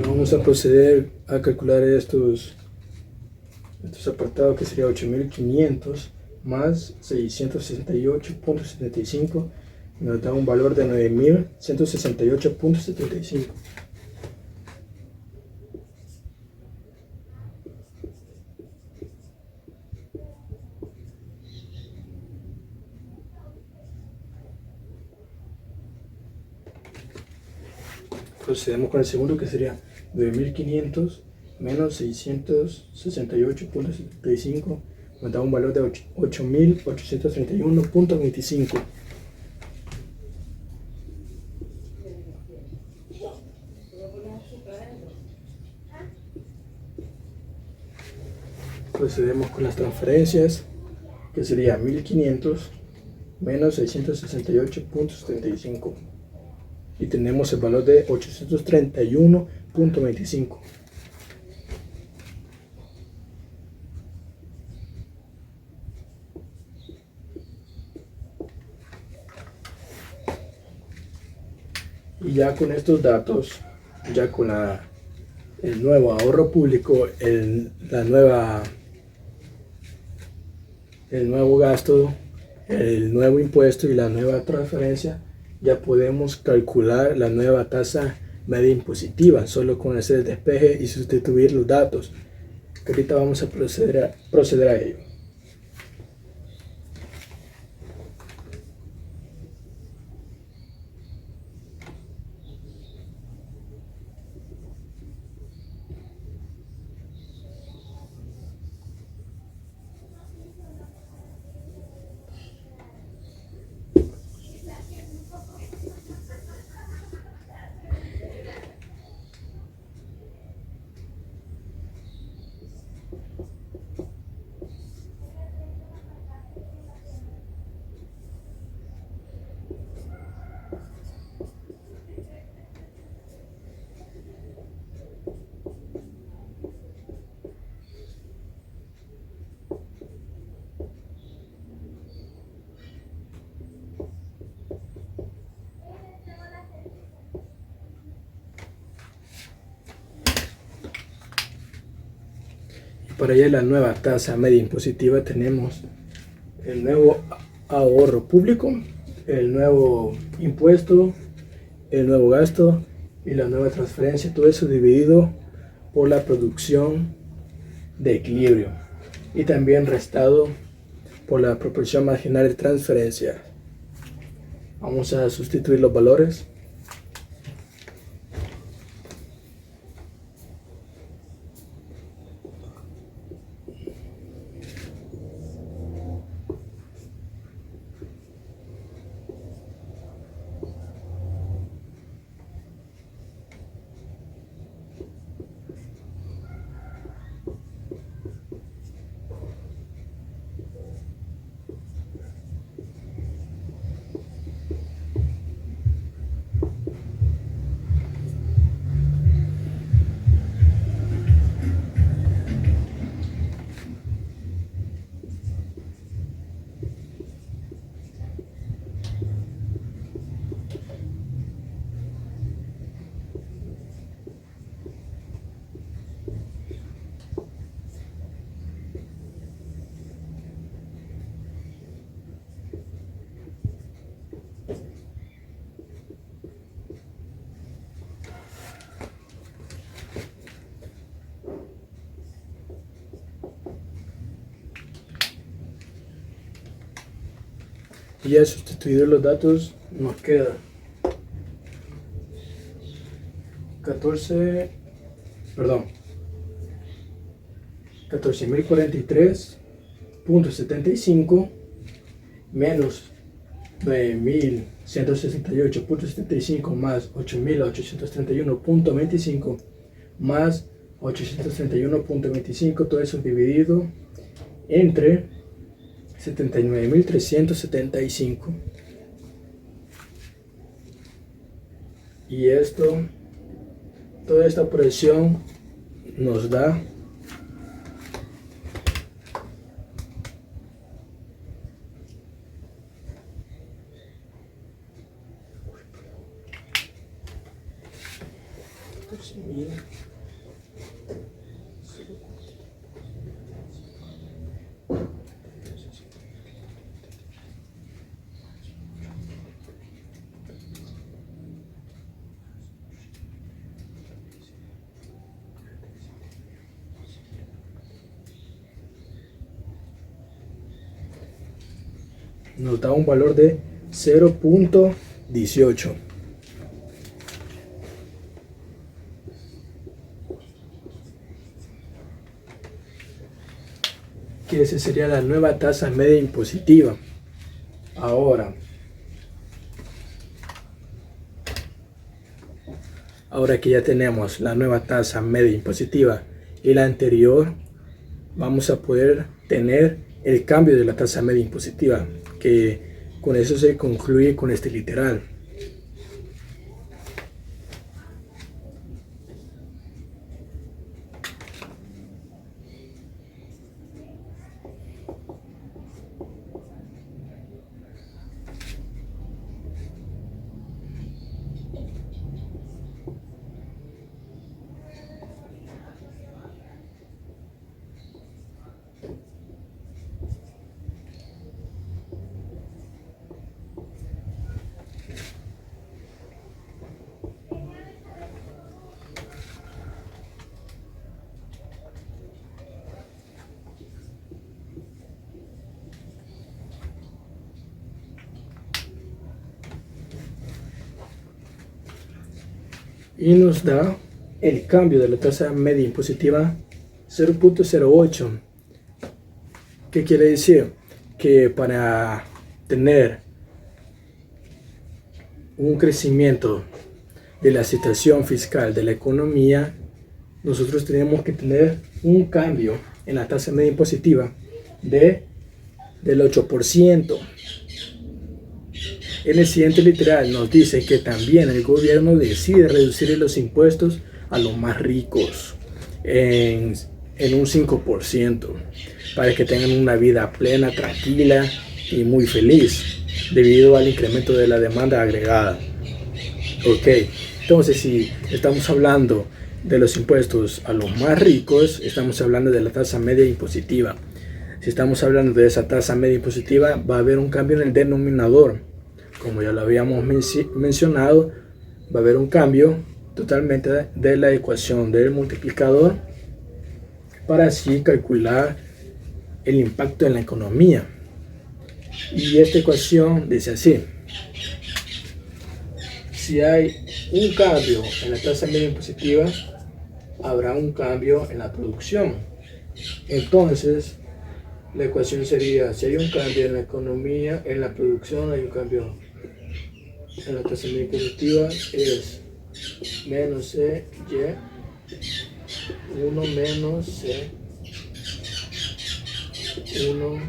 Vamos a proceder a calcular estos apartados, que sería 8.500 más 668.75, nos da un valor de 9.168.75. Procedemos con el segundo, que sería 9.500 menos 668.75, nos da un valor de 8.831.25. Procedemos con las transferencias, que sería 1.500 menos 668.75. Y tenemos el valor de 831.25. Y ya con estos datos, ya con el nuevo ahorro público, el nuevo gasto, el nuevo impuesto y la nueva transferencia, ya podemos calcular la nueva tasa media impositiva solo con hacer el despeje y sustituir los datos, que ahorita vamos a proceder a ello. Para allá la nueva tasa media impositiva tenemos el nuevo ahorro público, el nuevo impuesto, el nuevo gasto y la nueva transferencia, todo eso dividido por la producción de equilibrio y también restado por la proporción marginal de transferencia. Vamos a sustituir los valores. Y ya sustituido los datos, nos queda 14.043.75 menos 9.168.75 más 8.831.25 más 831.25, todo eso dividido entre 79.375. Y esto, toda esta operación nos da nos da un valor de 0.18. Que esa sería la nueva tasa media impositiva. Ahora que ya tenemos la nueva tasa media impositiva y la anterior, vamos a poder tener el cambio de la tasa media impositiva, que con eso se concluye con este literal. Y nos da el cambio de la tasa media impositiva 0.08. ¿Qué quiere decir? Que para tener un crecimiento de la situación fiscal de la economía, nosotros tenemos que tener un cambio en la tasa media impositiva del 8%. En el siguiente literal nos dice que también el gobierno decide reducir los impuestos a los más ricos en un 5% para que tengan una vida plena, tranquila y muy feliz debido al incremento de la demanda agregada. Ok, entonces si estamos hablando de los impuestos a los más ricos, estamos hablando de la tasa media impositiva. Si estamos hablando de esa tasa media impositiva, va a haber un cambio en el denominador. Como ya lo habíamos mencionado, va a haber un cambio totalmente de la ecuación del multiplicador para así calcular el impacto en la economía. Y esta ecuación dice así: si hay un cambio en la tasa media impositiva, habrá un cambio en la producción. Entonces, la ecuación sería: si hay un cambio en la economía, en la producción hay un cambio en la tasa media impositiva, es menos C, Y, 1 menos C, 1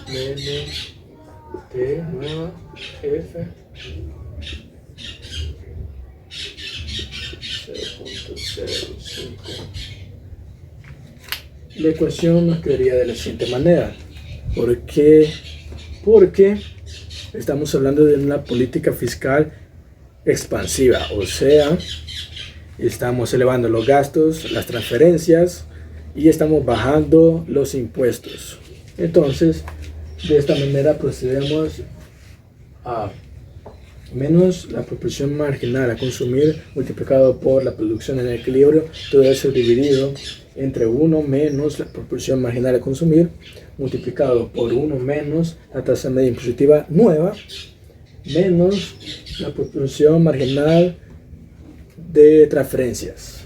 menos T, nueva, F, 0.05. La ecuación nos quedaría de la siguiente manera. ¿Por qué? Porque estamos hablando de una política fiscal expansiva, o sea, estamos elevando los gastos, las transferencias y estamos bajando los impuestos. Entonces, de esta manera procedemos a menos la proporción marginal a consumir multiplicado por la producción en equilibrio, todo eso dividido entre 1 menos la proporción marginal a consumir multiplicado por 1 menos la tasa media impositiva nueva menos la proporción marginal de transferencias.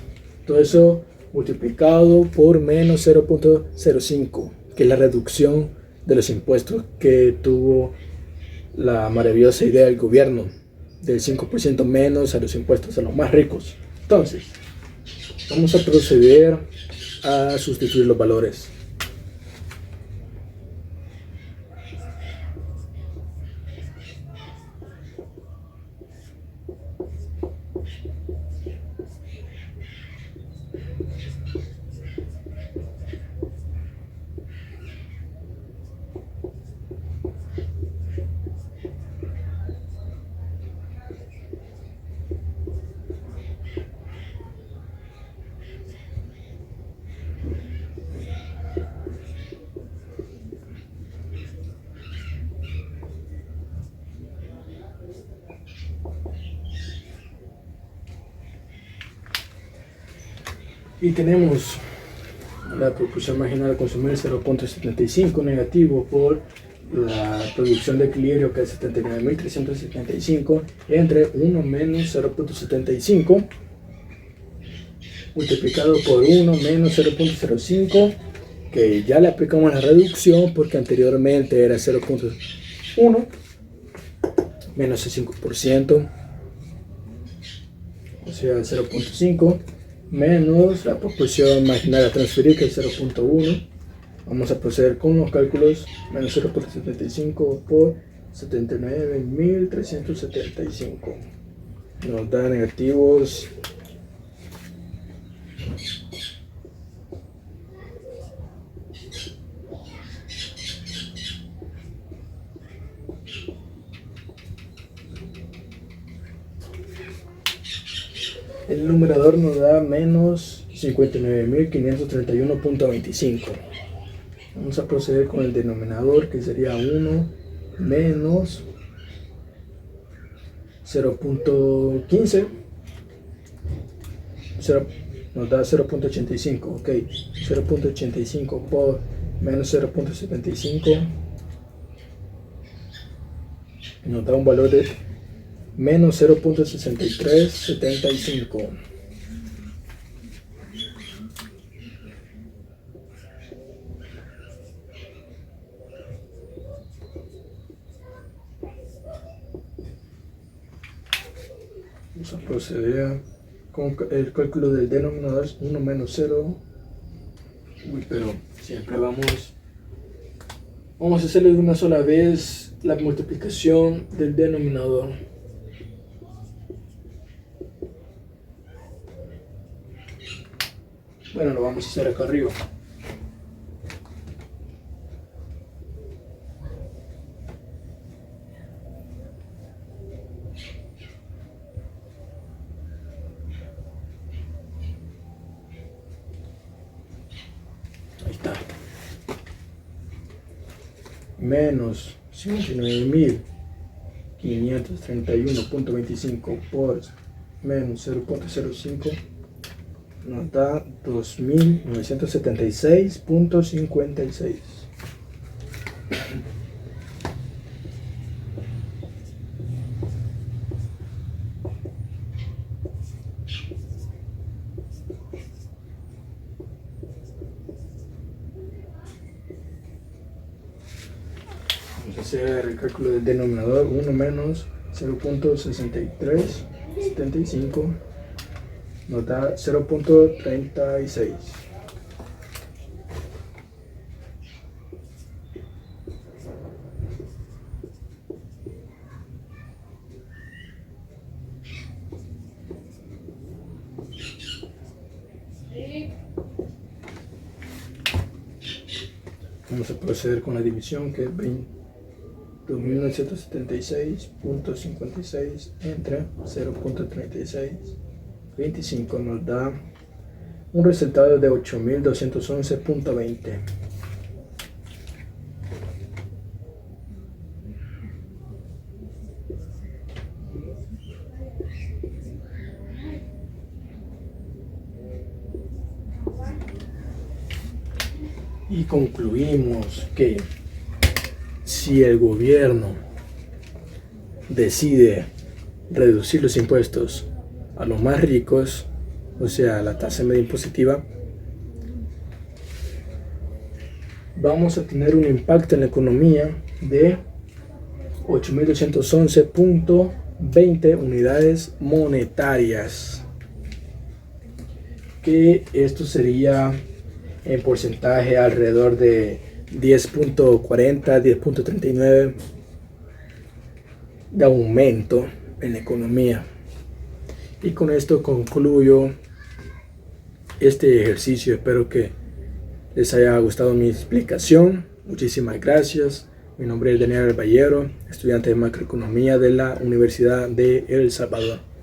Todo eso multiplicado por menos 0.05, que es la reducción de los impuestos que tuvo la maravillosa idea del gobierno del 5% menos a los impuestos a los más ricos. Entonces, vamos a proceder a sustituir los valores. Y tenemos la proporción marginal a consumir 0.75 negativo por la producción de equilibrio, que es 79.375, entre 1 menos 0.75 multiplicado por 1 menos 0.05, que ya le aplicamos la reducción porque anteriormente era 0.1 menos el 5%, o sea 0.5 menos la proporción marginal a transferir, que es 0.1. Vamos a proceder con los cálculos. Menos 0.75 por 79.375 nos da negativos 59.531.25. El numerador nos da menos 59.531.25. Vamos a proceder con el denominador, que sería 1 menos 0.15. Nos da 0.85. Ok, 0.85 por menos 0.75 nos da un valor de menos 0.6375. Vamos a proceder con el cálculo del denominador. 1 menos 0. Pero siempre vamos a hacerlo de una sola vez la multiplicación del denominador. Bueno, lo vamos a hacer acá arriba. Ahí está. Menos 59.531.25 por menos 0.05 nos da 2.976.56. Vamos a hacer el cálculo del denominador. 1 menos 0.6375 nos da 0.36. Vamos a proceder con la división, que es 2.976.56 entre 0.3625 nos da un resultado de 8.211.20. Y concluimos que si el gobierno decide reducir los impuestos a los más ricos, o sea, la tasa media impositiva, vamos a tener un impacto en la economía de 8.211.20 unidades monetarias, que esto sería en porcentaje alrededor de 10.40, 10.39 de aumento en la economía. Y con esto concluyo este ejercicio. Espero que les haya gustado mi explicación. Muchísimas gracias. Mi nombre es Daniel Ballero, estudiante de macroeconomía de la Universidad de El Salvador.